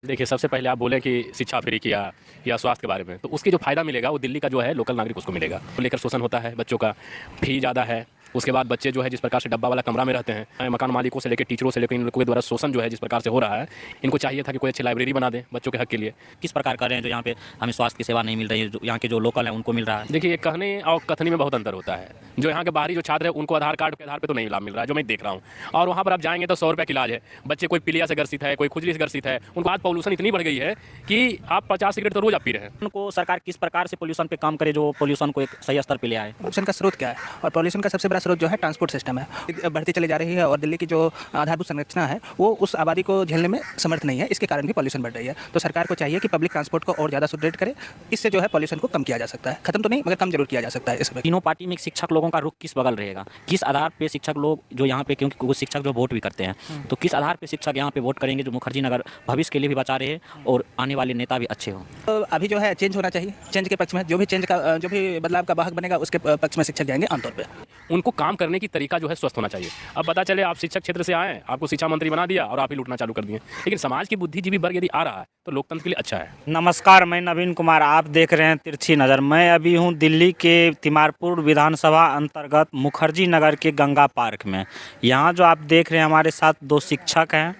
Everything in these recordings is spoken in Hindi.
देखिए, सबसे पहले आप बोलें कि शिक्षा फ्री किया या स्वास्थ्य के बारे में, तो उसकी जो फ़ायदा मिलेगा वो दिल्ली का जो है लोकल नागरिक उसको मिलेगा। को लेकर शोषण होता है बच्चों का, फ़ी ज़्यादा है। उसके बाद बच्चे जो है जिस प्रकार से डब्बा वाला कमरा में रहते हैं, मकान मालिकों से लेकर टीचरों से लेकर इन लोगों के द्वारा शोषण जो है जिस प्रकार से हो रहा है, इनको चाहिए था कि कोई अच्छी लाइब्रेरी बना दें बच्चों के हक के लिए। किस प्रकार कर रहे हैं जो यहाँ पे हमें स्वास्थ्य की सेवा नहीं मिल रही है, जो यहाँ के जो लोकल हैं उनको मिल रहा है? देखिए, ये कहने और कथनी में बहुत अंतर होता है। जो यहाँ के बाहरी जो छात्र है उनको आधार कार्ड के आधार पे तो नहीं लाभ मिल रहा है, जो मैं देख रहा हूँ। और वहाँ पर आप जाएंगे तो 100 रुपये का इलाज है। बच्चे कोई पीलिया से ग्रसित है, कोई खुजली से ग्रसित है, उनको आज पॉल्यूशन इतनी बढ़ गई है कि आप 50 सिगरेट तो रोज आप पी रहे हैं। उनको सरकार किस प्रकार से पोल्यूशन पे काम करे जो पोल्यूशन को एक सही स्तर पे ले आए? पॉल्यूशन का स्रोत क्या है? और पॉल्यूशन का सबसे बड़ा स्रोत जो है ट्रांसपोर्ट सिस्टम है। बढ़ती चली जा रही है और दिल्ली की जो आधारभूत संरचना है वो उस आबादी को झेलने में समर्थ नहीं है। इसके कारण भी पॉल्यूशन बढ़ रही है। तो सरकार को चाहिए कि पब्लिक ट्रांसपोर्ट को और ज़्यादा सुदृढ़ करे। इससे जो है पॉल्यूशन को कम किया जा सकता है। खत्म तो नहीं मगर कम जरूर किया जा सकता है इसमें। तीनों पार्टी में शिक्षक लोगों का रुख किस बगल रहेगा? किस आधार पे शिक्षक लोग जो यहाँ पे, क्योंकि कुछ शिक्षक जो वोट भी करते हैं, तो किस आधार पे शिक्षक यहाँ पे वोट करेंगे जो मुखर्जी नगर भविष्य के लिए भी बचा रहे और आने वाले नेता भी अच्छे हों? तो अभी जो है चेंज होना चाहिए। चेंज के पक्ष में जो भी बदलाव का वाहक बनेगा उसके पक्ष में शिक्षक जाएंगे आमतौर पर। उनको काम करने की तरीका जो है स्वस्थ होना चाहिए। अब पता चले आप शिक्षक क्षेत्र से आए, आपको शिक्षा मंत्री बना दिया और आप ही लूटना चालू कर दिए। लेकिन समाज की बुद्धिजीवी वर्ग यदि आ रहा है तो लोकतंत्र के लिए अच्छा है। नमस्कार, मैं नवीन कुमार, आप देख रहे हैं तिरछी नज़र। मैं अभी हूं दिल्ली के तिमारपुर विधानसभा अंतर्गत मुखर्जी नगर के गंगा पार्क में। यहां जो आप देख रहे हैं हमारे साथ 2 शिक्षक हैं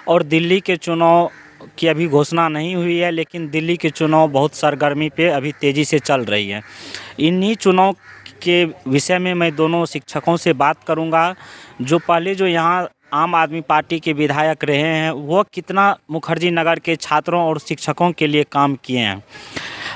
और दिल्ली के चुनाव की अभी घोषणा नहीं हुई है, लेकिन दिल्ली के चुनाव बहुत सरगर्मी पे अभी तेज़ी से चल रही है। इन्हीं चुनाव के विषय में मैं दोनों शिक्षकों से बात करूंगा। जो पहले जो यहाँ आम आदमी पार्टी के विधायक रहे हैं वो कितना मुखर्जी नगर के छात्रों और शिक्षकों के लिए काम किए हैं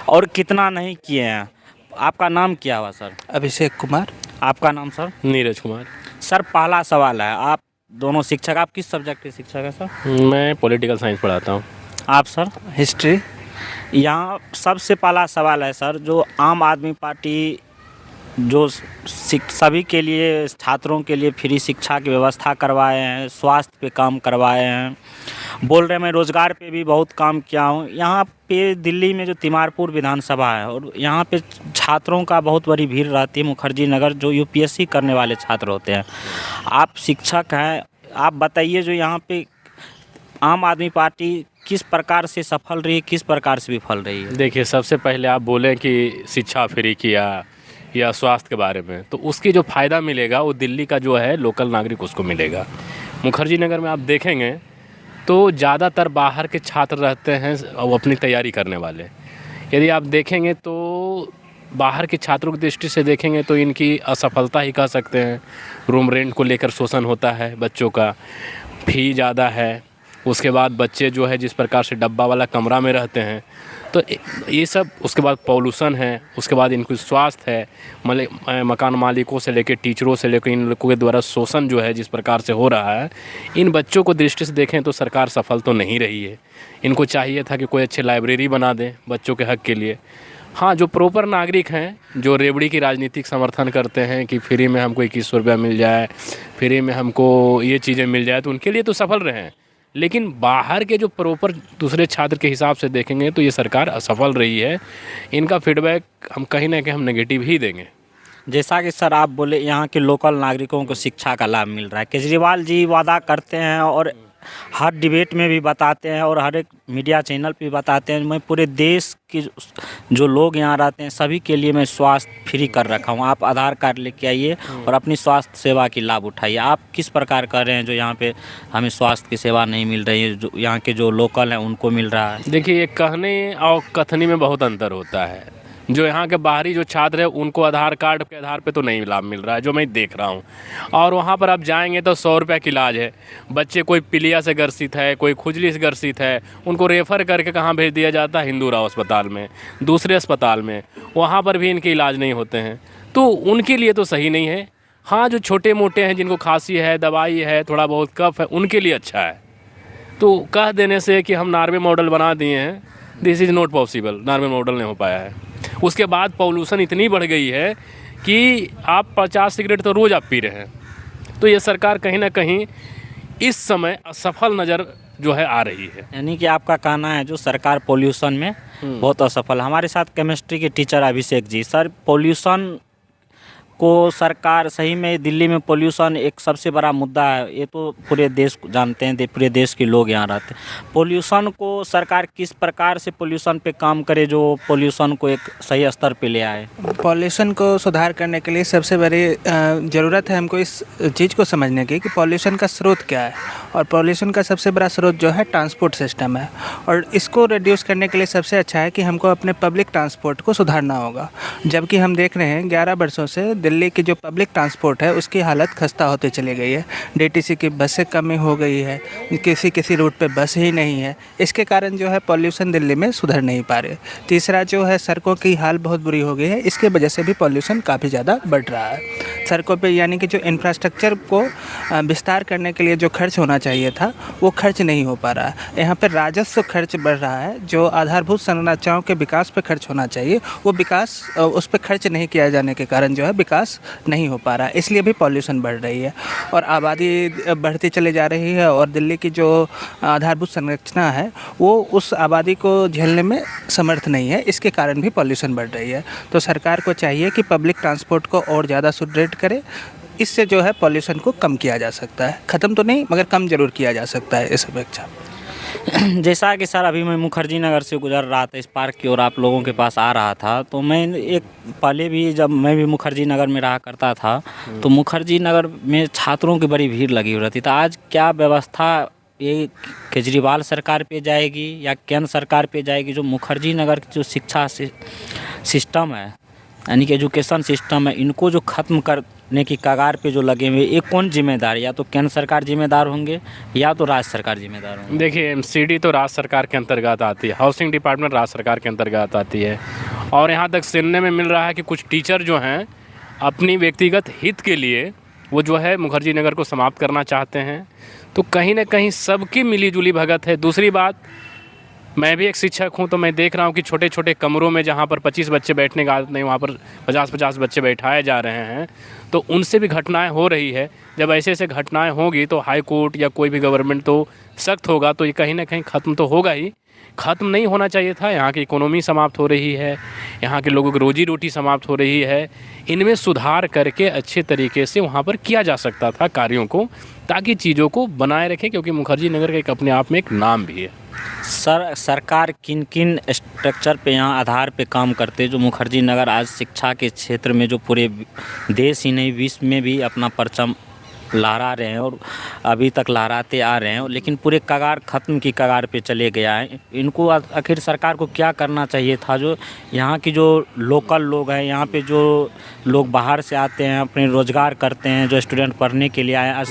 और कितना नहीं किए हैं। आपका नाम क्या हुआ सर? अभिषेक कुमार। आपका नाम सर? नीरज कुमार। सर, पहला सवाल है, आप दोनों शिक्षक, आप किस सब्जेक्ट के शिक्षक हैं सर? मैं पॉलिटिकल साइंस पढ़ाता हूँ। आप सर? हिस्ट्री। यहाँ सबसे पहला सवाल है सर, जो आम आदमी पार्टी जो सभी के लिए, छात्रों के लिए फ्री शिक्षा की व्यवस्था करवाए हैं, स्वास्थ्य पे काम करवाए हैं, बोल रहे हैं मैं रोज़गार पे भी बहुत काम किया हूँ। यहाँ पे दिल्ली में जो तिमारपुर विधानसभा है और यहाँ पे छात्रों का बहुत बड़ी भीड़ रहती है, मुखर्जी नगर, जो यूपीएससी करने वाले छात्र होते हैं। आप शिक्षक हैं, आप बताइए जो यहाँ पे आम आदमी पार्टी किस प्रकार से सफल रही है, किस प्रकार से विफल रही है? देखिए, सबसे पहले आप बोलें कि शिक्षा फ्री किया या स्वास्थ्य के बारे में, तो उसकी जो फ़ायदा मिलेगा वो दिल्ली का जो है लोकल नागरिक उसको मिलेगा। मुखर्जी नगर में आप देखेंगे तो ज़्यादातर बाहर के छात्र रहते हैं वो अपनी तैयारी करने वाले। यदि आप देखेंगे तो बाहर के छात्रों की दृष्टि से देखेंगे तो इनकी असफलता ही कह सकते हैं। रूम रेंट को लेकर शोषण होता है बच्चों का, फ़ी ज़्यादा है। उसके बाद बच्चे जो है जिस प्रकार से डब्बा वाला कमरा में रहते हैं, तो ये सब। उसके बाद पॉल्यूशन है, उसके बाद इनकी स्वास्थ्य है, मतलब मकान मालिकों से लेकर टीचरों से लेकर इन लोगों के द्वारा शोषण जो है जिस प्रकार से हो रहा है, इन बच्चों को दृष्टि से देखें तो सरकार सफल तो नहीं रही है। इनको चाहिए था कि कोई अच्छी लाइब्रेरी बना दें बच्चों के हक के लिए। हाँ, जो प्रॉपर नागरिक हैं, जो रेवड़ी की राजनीतिक समर्थन करते हैं कि फ्री में हमको 2100 रुपया मिल जाए, फ्री में हमको ये चीज़ें मिल जाए, तो उनके लिए तो सफल रहे हैं। लेकिन बाहर के जो प्रॉपर दूसरे छात्र के हिसाब से देखेंगे तो ये सरकार असफल रही है। इनका फीडबैक हम कहीं ना कहीं हम नेगेटिव ही देंगे। जैसा कि सर आप बोले यहाँ के लोकल नागरिकों को शिक्षा का लाभ मिल रहा है। केजरीवाल जी वादा करते हैं और हर डिबेट में भी बताते हैं और हर एक मीडिया चैनल पे बताते हैं, मैं पूरे देश के जो लोग यहाँ रहते हैं सभी के लिए मैं स्वास्थ्य फ्री कर रखा हूँ, आप आधार कार्ड लेके आइए और अपनी स्वास्थ्य सेवा की लाभ उठाइए। आप किस प्रकार कर रहे हैं जो यहाँ पे हमें स्वास्थ्य की सेवा नहीं मिल रही है, जो यहाँ के जो लोकल हैं उनको मिल रहा है? देखिए, ये कहने और कथनी में बहुत अंतर होता है। जो यहाँ के बाहरी जो छात्र है उनको आधार कार्ड के आधार पे तो नहीं लाभ मिल रहा है, जो मैं देख रहा हूँ। और वहाँ पर आप जाएंगे तो 100 रुपये का इलाज है। बच्चे कोई पीलिया से ग्रसित है, कोई खुजली से ग्रसित है, उनको रेफ़र करके कहाँ भेज दिया जाता है? हिंदू राव अस्पताल में, दूसरे अस्पताल में। वहाँ पर भी इनके इलाज नहीं होते हैं, तो उनके लिए तो सही नहीं है। हाँ, जो छोटे मोटे हैं, जिनको खांसी है, दवाई है, थोड़ा बहुत कफ है, उनके लिए अच्छा है। तो कह देने से कि हम नॉर्वे मॉडल बना दिए हैं, this is not possible. Norway model नहीं हो पाया है। उसके बाद पॉल्यूशन इतनी बढ़ गई है कि आप 50 सिगरेट तो रोज़ आप पी रहे हैं। तो ये सरकार कहीं ना कहीं इस समय असफल नज़र जो है आ रही है। यानी कि आपका कहना है जो सरकार पोल्यूशन में बहुत असफल। हमारे साथ केमिस्ट्री के teacher Abhishek ji, sir pollution को सरकार सही में दिल्ली में पोल्यूशन एक सबसे बड़ा मुद्दा है, ये तो पूरे देश को जानते हैं, पूरे देश के लोग यहाँ रहते हैं। पोल्यूशन को सरकार किस प्रकार से पोल्यूशन पे काम करे जो पोल्यूशन को एक सही स्तर पे ले आए? पॉल्यूशन को सुधार करने के लिए सबसे बड़ी ज़रूरत है हमको इस चीज़ को समझने की कि पॉल्यूशन का स्रोत क्या है। और पॉल्यूशन का सबसे बड़ा स्रोत जो है ट्रांसपोर्ट सिस्टम है, और इसको रिड्यूस करने के लिए सबसे अच्छा है कि हमको अपने पब्लिक ट्रांसपोर्ट को सुधारना होगा। जबकि हम देख रहे हैं 11 वर्षों से दिल्ली की जो पब्लिक ट्रांसपोर्ट है उसकी हालत खस्ता होती चली गई है। डीटीसी की बसें कमी हो गई है, किसी रूट पे बस ही नहीं है। इसके कारण जो है पॉल्यूशन दिल्ली में सुधर नहीं पा रहे। तीसरा जो है सड़कों की हाल बहुत बुरी हो गई है, इसके वजह से भी पॉल्यूशन काफ़ी ज़्यादा बढ़ रहा है। सड़कों पे यानी कि जो इंफ्रास्ट्रक्चर को विस्तार करने के लिए जो खर्च होना चाहिए था वो खर्च नहीं हो पा रहा है। यहाँ पर राजस्व खर्च बढ़ रहा है, जो आधारभूत संरचनाओं के विकास पे खर्च होना चाहिए वो विकास उस पर खर्च नहीं किया जाने के कारण जो है विकास नहीं हो पा रहा है, इसलिए भी पॉल्यूशन बढ़ रही है। और आबादी बढ़ती चली जा रही है और दिल्ली की जो आधारभूत संरचना है वो उस आबादी को झेलने में समर्थ नहीं है, इसके कारण भी पॉल्यूशन बढ़ रही है। तो सरकार को चाहिए कि पब्लिक ट्रांसपोर्ट को और ज़्यादा सुदृढ़ करे, इससे जो है पॉल्यूशन को कम किया जा सकता है। ख़त्म तो नहीं मगर कम ज़रूर किया जा सकता है इस अपेक्षा। जैसा कि सर अभी मैं मुखर्जी नगर से गुजर रहा था इस पार्क की और आप लोगों के पास आ रहा था, तो मैं एक पहले भी जब मैं भी मुखर्जी नगर में रहा करता था तो मुखर्जी नगर में छात्रों की बड़ी भीड़ लगी हुई रहती। तो आज क्या व्यवस्था ये केजरीवाल सरकार पे जाएगी या केंद्र सरकार पे जाएगी, जो मुखर्जी नगर की जो शिक्षा सिस्टम है यानी कि एजुकेशन सिस्टम है, इनको जो ख़त्म करने की कगार पे जो लगे हुए, ये कौन जिम्मेदार है? या तो केंद्र सरकार जिम्मेदार होंगे या तो राज्य सरकार जिम्मेदार होंगे। देखिए एमसीडी तो राज्य सरकार के अंतर्गत आती है, हाउसिंग डिपार्टमेंट राज्य सरकार के अंतर्गत आती है। और यहाँ तक सुनने में मिल रहा है कि कुछ टीचर जो हैं अपनी व्यक्तिगत हित के लिए वो जो है मुखर्जी नगर को समाप्त करना चाहते हैं। तो कहीं ना कहीं सबकी मिलीजुली भगत है। दूसरी बात, मैं भी एक शिक्षक हूं तो मैं देख रहा हूं कि छोटे छोटे कमरों में जहां पर 25 बच्चे बैठने का आदत नहीं, वहां पर 50-50 बच्चे बैठाए जा रहे हैं। तो उनसे भी घटनाएं हो रही है। जब ऐसे ऐसे घटनाएं होगी तो हाई कोर्ट या कोई भी गवर्नमेंट तो सख्त होगा, तो ये कहीं ना कहीं ख़त्म तो होगा ही। ख़त्म नहीं होना चाहिए था। यहाँ की इकोनॉमी समाप्त हो रही है, यहाँ के लोगों की रोजी रोटी समाप्त हो रही है। इनमें सुधार करके अच्छे तरीके से वहाँ पर किया जा सकता था कार्यों को, ताकि चीज़ों को बनाए रखें, क्योंकि मुखर्जी नगर का एक अपने आप में एक नाम भी है। सर सरकार किन किन स्ट्रक्चर पे यहाँ आधार पे काम करते जो मुखर्जी नगर आज शिक्षा के क्षेत्र में जो पूरे देश ही नहीं विश्व में भी अपना परचम लहरा रहे हैं और अभी तक लहराते आ रहे हैं, लेकिन पूरे कगार ख़त्म की कगार पे चले गया है। इनको आखिर सरकार को क्या करना चाहिए था? जो यहाँ की जो लोकल लोग हैं, यहाँ पे जो लोग बाहर से आते हैं अपने रोज़गार करते हैं, जो स्टूडेंट पढ़ने के लिए आए,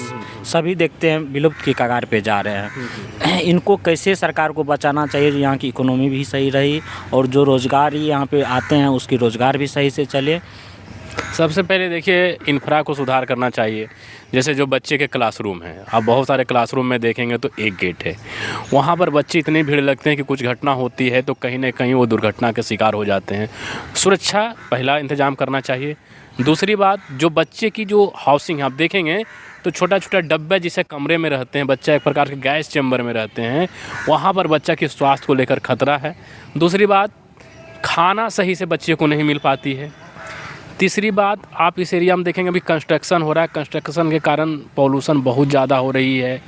सभी देखते हैं विलुप्त की कगार पे जा रहे हैं। इनको कैसे सरकार को बचाना चाहिए जो यहाँ की इकोनॉमी भी सही रही और जो रोज़गार ही यहाँ पे आते हैं उसकी रोज़गार भी सही से चले? सबसे पहले देखिए इंफ्रा को सुधार करना चाहिए। जैसे जो बच्चे के क्लासरूम हैं, आप बहुत सारे क्लासरूम में देखेंगे तो एक गेट है, वहाँ पर बच्चे इतनी भीड़ लगते हैं कि कुछ घटना होती है तो कहीं ना कहीं वो दुर्घटना के शिकार हो जाते हैं। सुरक्षा पहला इंतजाम करना चाहिए। दूसरी बात, जो बच्चे की जो हाउसिंग आप देखेंगे तो छोटा छोटा डब्बे जिसे कमरे में रहते हैं, बच्चा एक प्रकार के गैस चैम्बर में रहते हैं, वहाँ पर बच्चा के स्वास्थ्य को लेकर खतरा है। दूसरी बात, खाना सही से बच्चे को नहीं मिल पाती है। तीसरी बात, आप इस एरिया में देखेंगे अभी कंस्ट्रक्शन हो रहा है, कंस्ट्रक्शन के कारण पॉल्यूशन बहुत ज़्यादा हो रही है।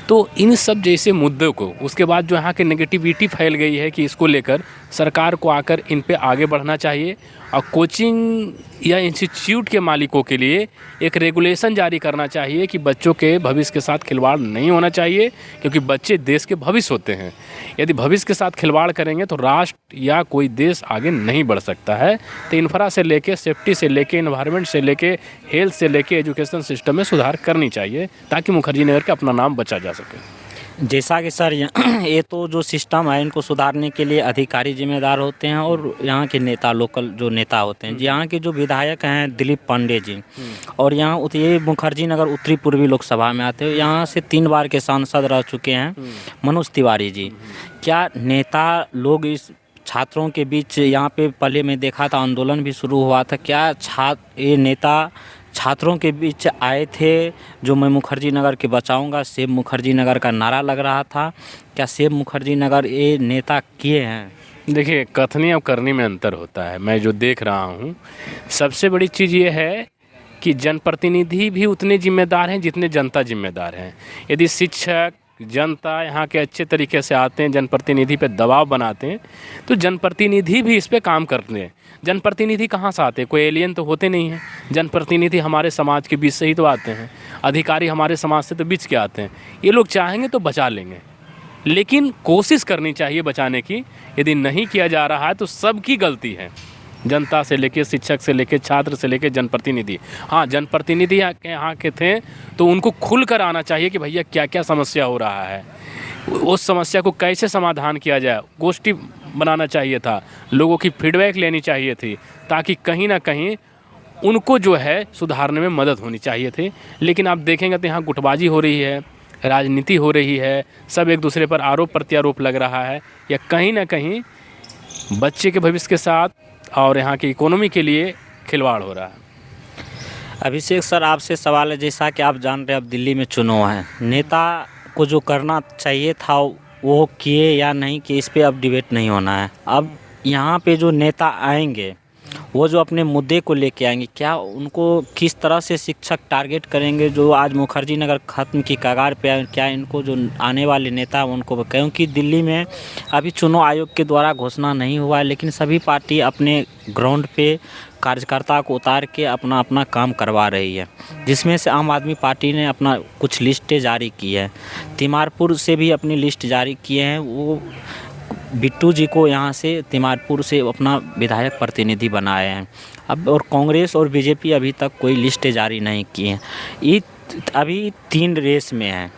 तो इन सब जैसे मुद्दों को, उसके बाद जो यहाँ की नेगेटिविटी फैल गई है कि इसको लेकर सरकार को आकर इन पे आगे बढ़ना चाहिए और कोचिंग या इंस्टीट्यूट के मालिकों के लिए एक रेगुलेशन जारी करना चाहिए कि बच्चों के भविष्य के साथ खिलवाड़ नहीं होना चाहिए, क्योंकि बच्चे देश के भविष्य होते हैं। यदि भविष्य के साथ खिलवाड़ करेंगे तो राष्ट्र या कोई देश आगे नहीं बढ़ सकता है। तो इंफ्रा से लेके, सेफ्टी से लेके, एनवायरनमेंट से लेके, हेल्थ से लेके एजुकेशन सिस्टम में सुधार करनी चाहिए, ताकि मुखर्जी नगर का अपना नाम बचा जा सके। जैसा कि सर ये तो जो सिस्टम है इनको सुधारने के लिए अधिकारी जिम्मेदार होते हैं और यहाँ के नेता, लोकल जो नेता होते हैं, यहाँ के जो विधायक हैं दिलीप पांडे जी, और यहाँ ये मुखर्जी नगर उत्तरी पूर्वी लोकसभा में आते हैं, यहाँ से 3 बार के सांसद रह चुके हैं मनोज तिवारी जी। क्या नेता लोग इस छात्रों के बीच, यहाँ पे पहले मैं देखा था आंदोलन भी शुरू हुआ था, क्या ये नेता छात्रों के बीच आए थे जो मैं मुखर्जी नगर के बचाऊंगा, सेव मुखर्जी नगर का नारा लग रहा था? क्या सेव मुखर्जी नगर ये नेता किए हैं? देखिए, कथनी और करनी में अंतर होता है। मैं जो देख रहा हूँ, सबसे बड़ी चीज़ ये है कि जनप्रतिनिधि भी उतने जिम्मेदार हैं जितने जनता जिम्मेदार हैं। यदि शिक्षक जनता यहाँ के अच्छे तरीके से आते हैं, जनप्रतिनिधि पे दबाव बनाते हैं, तो जनप्रतिनिधि भी इस पे काम करते हैं। जनप्रतिनिधि कहाँ से आते हैं? कोई एलियन तो होते नहीं हैं। जनप्रतिनिधि हमारे समाज के बीच से ही तो आते हैं, अधिकारी हमारे समाज से तो बीच के आते हैं। ये लोग चाहेंगे तो बचा लेंगे, लेकिन कोशिश करनी चाहिए बचाने की। यदि नहीं किया जा रहा है तो सबकी गलती है, जनता से लेके, शिक्षक से लेके, छात्र से लेके जनप्रतिनिधि। हाँ, जनप्रतिनिधि यहाँ के थे तो उनको खुल कर आना चाहिए कि भैया क्या क्या समस्या हो रहा है, उस समस्या को कैसे समाधान किया जाए। गोष्ठी बनाना चाहिए था, लोगों की फीडबैक लेनी चाहिए थी, ताकि कहीं ना कहीं उनको जो है सुधारने में मदद होनी चाहिए थी। लेकिन आप देखेंगे तो यहाँ गुटबाजी हो रही है, राजनीति हो रही है, सब एक दूसरे पर आरोप प्रत्यारोप लग रहा है, या कहीं ना कहीं बच्चे के भविष्य के साथ और यहाँ की इकोनॉमी के लिए खिलवाड़ हो रहा है। अभिषेक सर, आपसे सवाल है, जैसा कि आप जान रहे हैं अब दिल्ली में चुनाव है, नेता को जो करना चाहिए था वो किए या नहीं किए, इस पे अब डिबेट नहीं होना है। अब यहाँ पे जो नेता आएंगे वो जो अपने मुद्दे को लेके आएंगे, क्या उनको किस तरह से शिक्षक टारगेट करेंगे जो आज मुखर्जी नगर ख़त्म की कगार पे है, क्या इनको जो आने वाले नेता उनको, क्योंकि दिल्ली में अभी चुनाव आयोग के द्वारा घोषणा नहीं हुआ है, लेकिन सभी पार्टी अपने ग्राउंड पे कार्यकर्ता को उतार के अपना अपना काम करवा रही है, जिसमें से आम आदमी पार्टी ने अपना कुछ लिस्टें जारी की है, तिमारपुर से भी अपनी लिस्ट जारी किए हैं। वो बिट्टू जी को यहाँ से तिमारपुर से अपना विधायक प्रतिनिधि बनाए हैं। अब और कांग्रेस और बीजेपी अभी तक कोई लिस्टें जारी नहीं की हैं। ये अभी 3 रेस में हैं,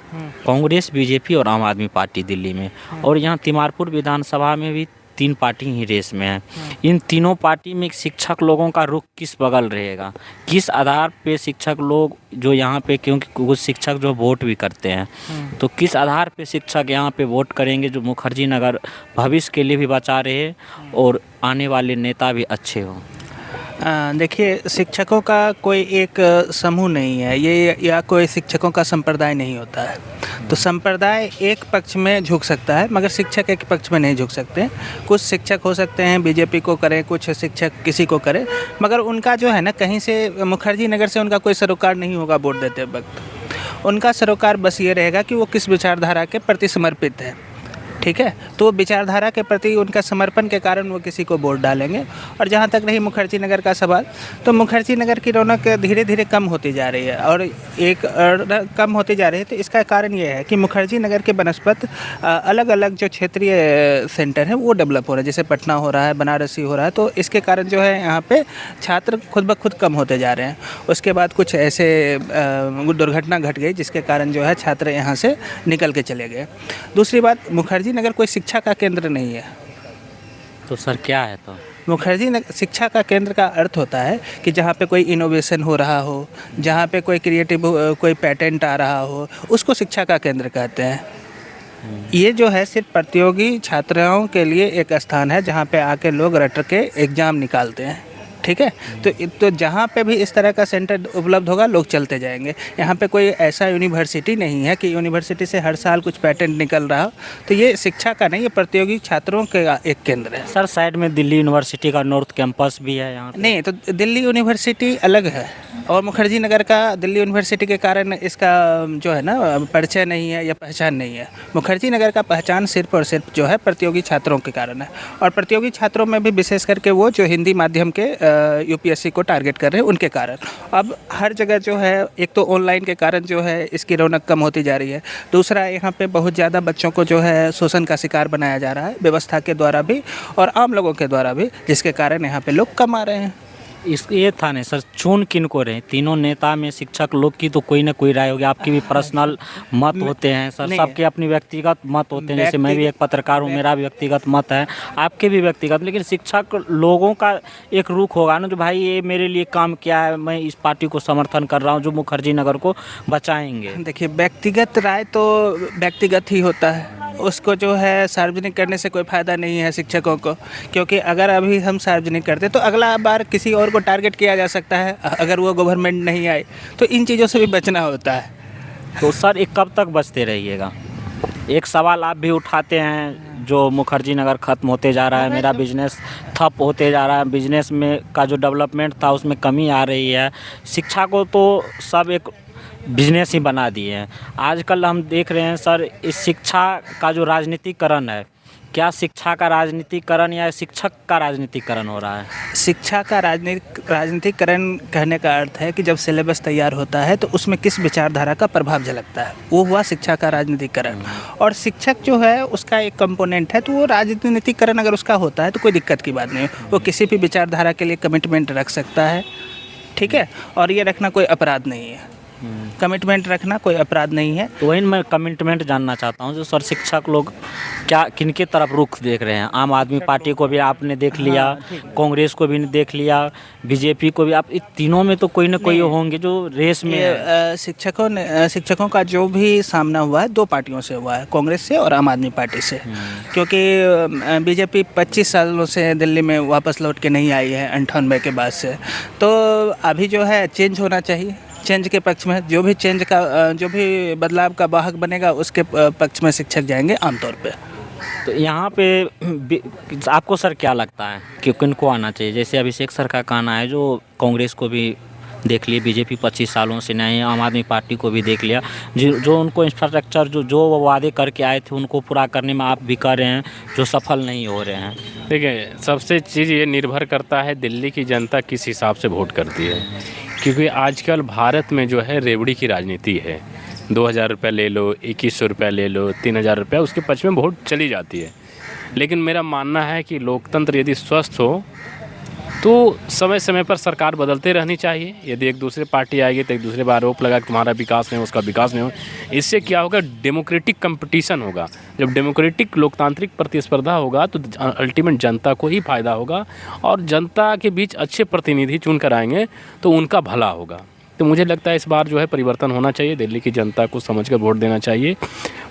कांग्रेस, बीजेपी और आम आदमी पार्टी दिल्ली में, और यहाँ तिमारपुर विधानसभा में भी 3 पार्टी ही रेस में है। इन तीनों पार्टी में शिक्षक लोगों का रुख किस बगल रहेगा, किस आधार पे शिक्षक लोग जो यहाँ पे, क्योंकि कुछ शिक्षक जो वोट भी करते हैं, तो किस आधार पे शिक्षक यहाँ पे वोट करेंगे जो मुखर्जी नगर भविष्य के लिए भी बचा रहे और आने वाले नेता भी अच्छे हों। देखिए, शिक्षकों का कोई एक समूह नहीं है ये, या कोई शिक्षकों का संप्रदाय नहीं होता है। तो संप्रदाय एक पक्ष में झुक सकता है, मगर शिक्षक एक पक्ष में नहीं झुक सकते। कुछ शिक्षक हो सकते हैं बीजेपी को करें, कुछ शिक्षक किसी को करें, मगर उनका जो है ना, कहीं से मुखर्जी नगर से उनका कोई सरोकार नहीं होगा वोट देते वक्त। उनका सरोकार बस ये रहेगा कि वो किस विचारधारा के प्रति समर्पित है, ठीक है। तो विचारधारा के प्रति उनका समर्पण के कारण वो किसी को वोट डालेंगे। और जहाँ तक रही मुखर्जी नगर का सवाल, तो मुखर्जी नगर की रौनक धीरे धीरे कम होती जा रही है, और कम होती जा रही है। तो इसका कारण ये है कि मुखर्जी नगर के बनस्पत अलग अलग जो क्षेत्रीय सेंटर हैं वो डेवलप हो रहे हैं, जैसे पटना हो रहा है, बनारसी हो रहा है। तो इसके कारण जो है यहाँ पे छात्र खुद ब खुद कम होते जा रहे हैं। उसके बाद कुछ ऐसे दुर्घटना घट गई जिसके कारण जो है छात्र यहाँ से निकल के चले गए। दूसरी बात, मुखर्जी नगर कोई शिक्षा का केंद्र नहीं है। तो सर क्या है? तो मुखर्जी नगर शिक्षा का केंद्र का अर्थ होता है कि जहाँ पे कोई इनोवेशन हो रहा हो, जहाँ पे कोई क्रिएटिव कोई पेटेंट आ रहा हो, उसको शिक्षा का केंद्र कहते हैं। ये जो है सिर्फ प्रतियोगी छात्राओं के लिए एक स्थान है जहाँ पे आके लोग रट के एग्ज़ाम निकालते हैं, ठीक है। तो जहाँ पे भी इस तरह का सेंटर उपलब्ध होगा लोग चलते जाएंगे। यहाँ पे कोई ऐसा यूनिवर्सिटी नहीं है कि यूनिवर्सिटी से हर साल कुछ पैटेंट निकल रहा हो। तो ये शिक्षा का नहीं, ये प्रतियोगी छात्रों का एक केंद्र है। सर, साइड में दिल्ली यूनिवर्सिटी का नॉर्थ कैंपस भी है यहाँ नहीं, तो दिल्ली यूनिवर्सिटी अलग है, और मुखर्जी नगर का दिल्ली यूनिवर्सिटी के कारण इसका जो है ना परिचय नहीं है या पहचान नहीं है। मुखर्जी नगर का पहचान सिर्फ और सिर्फ जो है प्रतियोगी छात्रों के कारण है, और प्रतियोगी छात्रों में भी विशेष करके वो जो हिंदी माध्यम के यूपीएससी को टारगेट कर रहे हैं उनके कारण। अब हर जगह जो है, एक तो ऑनलाइन के कारण जो है इसकी रौनक कम होती जा रही है। दूसरा, यहाँ पे बहुत ज़्यादा बच्चों को जो है शोषण का शिकार बनाया जा रहा है, व्यवस्था के द्वारा भी और आम लोगों के द्वारा भी, जिसके कारण यहाँ पे लोग कम आ रहे हैं। ये था नहीं सर, चुन किन को रहे? तीनों नेता में शिक्षक लोग की तो कोई ना कोई राय होगी, आपकी भी पर्सनल मत होते हैं सर, सबके अपनी व्यक्तिगत मत होते हैं। जैसे मैं भी एक पत्रकार हूँ, मेरा भी व्यक्तिगत मत है, आपके भी व्यक्तिगत, लेकिन शिक्षक लोगों का एक रुख होगा ना, जो भाई ये मेरे लिए काम किया है, मैं इस पार्टी को समर्थन कर रहा हूँ जो मुखर्जी नगर को बचाएंगे। देखिए, व्यक्तिगत राय तो व्यक्तिगत ही होता है, उसको जो है सार्वजनिक करने से कोई फ़ायदा नहीं है शिक्षकों को, क्योंकि अगर अभी हम सार्वजनिक करते तो अगला बार किसी और को टारगेट किया जा सकता है अगर वो गवर्नमेंट नहीं आए। तो इन चीज़ों से भी बचना होता है। तो सर, एक कब तक बचते रहिएगा? एक सवाल आप भी उठाते हैं, जो मुखर्जी नगर ख़त्म होते जा रहा है, मेरा बिजनेस ठप होते जा रहा है, बिजनेस में का जो डेवलपमेंट था उसमें कमी आ रही है। शिक्षा को तो सब एक बिजनेस ही बना दिए हैं। आजकल हम देख रहे हैं सर, इस शिक्षा का जो राजनीतिकरण है, क्या शिक्षा का राजनीतिकरण या शिक्षक का राजनीतिकरण हो रहा है? शिक्षा का राजनीतिकरण कहने का अर्थ है कि जब सिलेबस तैयार होता है तो उसमें किस विचारधारा का प्रभाव झलकता है, वो हुआ शिक्षा का राजनीतिकरण। और शिक्षक जो है उसका एक कंपोनेंट है, तो वो राजनीतिकरण अगर उसका होता है तो कोई दिक्कत की बात नहीं है। वो किसी भी विचारधारा के लिए कमिटमेंट रख सकता है, ठीक है, और ये रखना कोई अपराध नहीं है। कमिटमेंट रखना कोई अपराध नहीं है। तो वही मैं कमिटमेंट जानना चाहता हूँ, जो सर शिक्षक लोग क्या किनके तरफ रुख देख रहे हैं? आम आदमी पार्टी को भी आपने देख लिया, कांग्रेस को भी देख लिया, बीजेपी को भी। आप इन तीनों में तो कोई ना कोई होंगे जो रेस में है। शिक्षकों का जो भी सामना हुआ है 2 पार्टियों से हुआ है, कांग्रेस से और आम आदमी पार्टी से। क्योंकि बीजेपी 25 सालों से दिल्ली में वापस लौट के नहीं आई है 98 के बाद से। तो अभी जो है चेंज होना चाहिए, चेंज के पक्ष में जो भी बदलाव का वाहक बनेगा उसके पक्ष में शिक्षक जाएंगे आमतौर पे। तो यहाँ पे आपको सर क्या लगता है कि किनको आना चाहिए? जैसे अभिषेक सर का कहना है, जो कांग्रेस को भी देख लिए, बीजेपी 25 सालों से नहीं, आम आदमी पार्टी को भी देख लिया, जो उनको इंफ्रास्ट्रक्चर जो वो वादे करके आए थे उनको पूरा करने में आप भी कर रहे हैं, जो सफल नहीं हो रहे हैं। देखिए, सबसे चीज़ ये निर्भर करता है दिल्ली की जनता किस हिसाब से वोट करती है। क्योंकि आजकल भारत में जो है रेवड़ी की राजनीति है। 2000 रुपये ले लो, 2100 रुपये ले लो, 3000 रुपये, उसके पक्ष में वोट चली जाती है। लेकिन मेरा मानना है कि लोकतंत्र यदि स्वस्थ हो तो समय समय पर सरकार बदलते रहनी चाहिए। यदि एक दूसरे पार्टी आएगी तो एक दूसरे पर आरोप लगा कि तुम्हारा विकास नहीं, उसका विकास नहीं हो। इससे क्या होगा? डेमोक्रेटिक कंपटीशन होगा। जब डेमोक्रेटिक लोकतांत्रिक प्रतिस्पर्धा होगा तो अल्टीमेट जनता को ही फ़ायदा होगा, और जनता के बीच अच्छे प्रतिनिधि चुन कर आएंगे तो उनका भला होगा। तो मुझे लगता है इस बार जो है परिवर्तन होना चाहिए, दिल्ली की जनता को समझकर वोट देना चाहिए।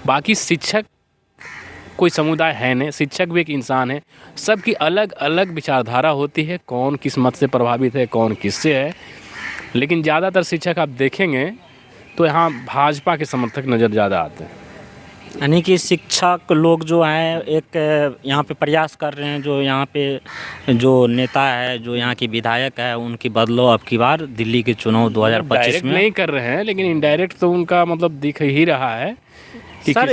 बाकी शिक्षक कोई समुदाय है नहीं, शिक्षक भी एक इंसान है। सबकी अलग अलग विचारधारा होती है, कौन किस मत से प्रभावित है, कौन किससे है। लेकिन ज़्यादातर शिक्षक आप देखेंगे तो यहाँ भाजपा के समर्थक नज़र ज़्यादा आते हैं। यानी कि शिक्षक लोग जो हैं एक यहाँ पे प्रयास कर रहे हैं, जो यहाँ पे जो नेता है, जो यहाँ की विधायक है, उनकी बदलो अब की बार दिल्ली के चुनाव 2025 में नहीं कर रहे हैं, लेकिन इनडायरेक्ट तो उनका मतलब दिख ही रहा है। सर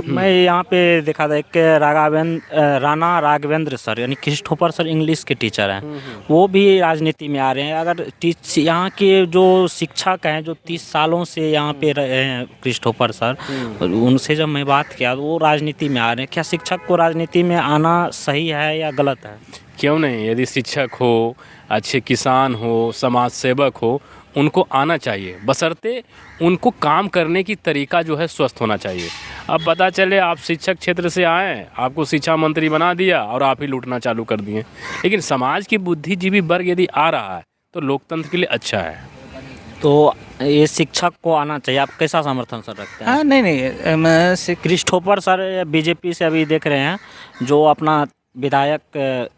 मैं यहाँ पे देखा था, एक राणा राघवेंद्र सर, यानी क्रिस्टोफर सर इंग्लिश के टीचर हैं, वो भी राजनीति में आ रहे हैं। अगर यहाँ के जो शिक्षक हैं जो 30 सालों से यहाँ पे रहे हैं, क्रिस्टोफर सर, उनसे जब मैं बात किया तो वो राजनीति में आ रहे हैं। क्या शिक्षक को राजनीति में आना सही है या गलत है? क्यों नहीं? यदि शिक्षक हो, अच्छे किसान हो, समाज सेवक हो, उनको आना चाहिए, बशर्ते उनको काम करने की तरीका जो है स्वस्थ होना चाहिए। अब पता चले आप शिक्षक क्षेत्र से आए, आपको शिक्षा मंत्री बना दिया और आप ही लूटना चालू कर दिए। लेकिन समाज की बुद्धिजीवी वर्ग यदि आ रहा है तो लोकतंत्र के लिए अच्छा है। तो ये शिक्षक को आना चाहिए। आप कैसा समर्थन सर रखते हैं? हाँ, नहीं, क्रिस्टोफर सर बीजेपी से अभी देख रहे हैं, जो अपना विधायक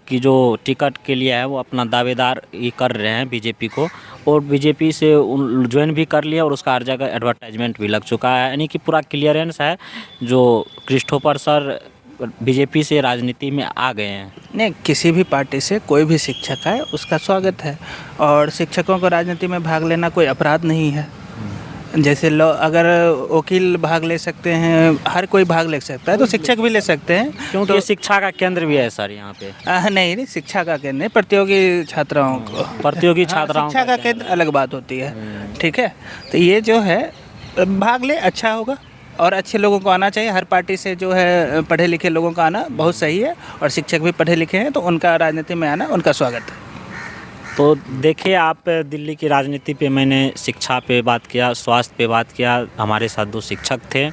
की जो टिकट के लिए है वो अपना दावेदार ये कर रहे हैं बीजेपी को, और बीजेपी से ज्वाइन भी कर लिया और उसका हर जगह एडवर्टाइजमेंट भी लग चुका है। यानी कि पूरा क्लियरेंस है, जो क्रिस्टोफर सर बीजेपी से राजनीति में आ गए हैं। नहीं, किसी भी पार्टी से कोई भी शिक्षक है उसका स्वागत है, और शिक्षकों को राजनीति में भाग लेना कोई अपराध नहीं है। जैसे अगर वकील भाग ले सकते हैं, हर कोई भाग ले सकता है, तो शिक्षक भी ले सकते हैं, क्योंकि तो शिक्षा का केंद्र भी है सर यहाँ पे। नहीं, शिक्षा का केंद्र नहीं, प्रतियोगी छात्राओं को, प्रतियोगी छात्राओं शिक्षा का केंद्र अलग बात होती है, ठीक है। तो ये जो है भाग ले, अच्छा होगा, और अच्छे लोगों को आना चाहिए। हर पार्टी से जो है पढ़े लिखे लोगों का आना बहुत सही है, और शिक्षक भी पढ़े लिखे हैं तो उनका राजनीति में आना उनका स्वागत है। तो देखिए, आप दिल्ली की राजनीति पे, मैंने शिक्षा पे बात किया, स्वास्थ्य पे बात किया। हमारे साथ 2 शिक्षक थे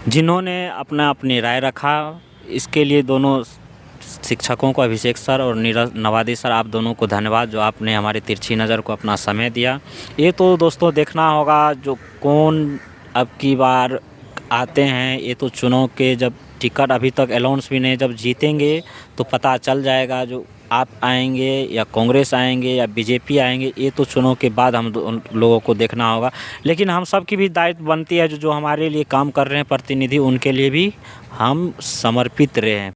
जिन्होंने अपनी राय रखा। इसके लिए दोनों शिक्षकों को, अभिषेक सर और नीरज नवादी सर, आप दोनों को धन्यवाद, जो आपने हमारी तिरछी नज़र को अपना समय दिया। ये तो दोस्तों देखना होगा जो कौन अब की बार आते हैं। ये तो चुनाव के जब टिकट अभी तक अनाउंस भी नहीं, जब जीतेंगे तो पता चल जाएगा जो आप आएंगे या कांग्रेस आएंगे या बीजेपी आएंगे, ये तो चुनाव के बाद हम उन लोगों को देखना होगा। लेकिन हम सब की भी दायित्व बनती है, जो हमारे लिए काम कर रहे हैं प्रतिनिधि, उनके लिए भी हम समर्पित रहे हैं।